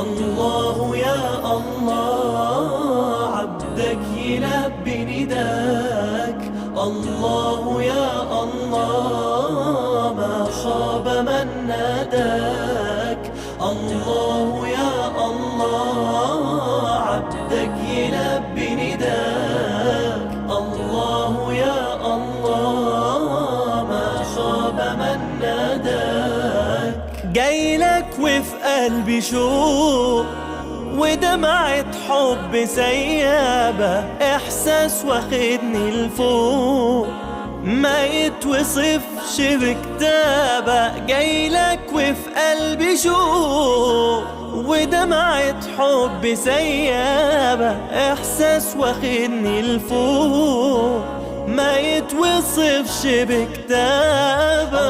الله يا الله عبدك يلبي نداك. الله يا الله ما خاب من ناداك. الله يا الله عبدك يلبي نداك. الله يا الله ما خاب من ناداك. جايلك وفي قلبي شوق ودمعة حب سيابة، إحساس واخدني لفوق ما يتوصفش بكتابة. جايلك وفي قلبي شوق ودمعة حب سيابة، إحساس واخدني لفوق ما يتوصفش بكتابة.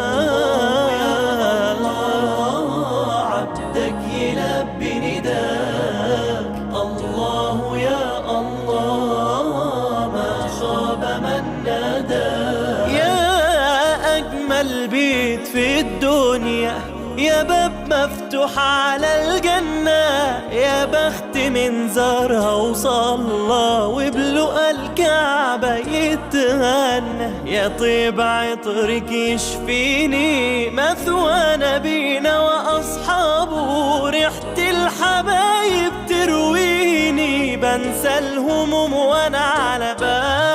الله يا الله ما خاب من ناداك. يا أجمل بيت في الدنيا، يا باب مفتوح على الجنة، يا بخت من زارها وصلى وبلقى الكعبة يتغنى. يا طيب عطرك يشفيني، مثوى نبينا وأصحابه، ريحة الحبايب ترويني، بنسى الهموم وأنا على بالي.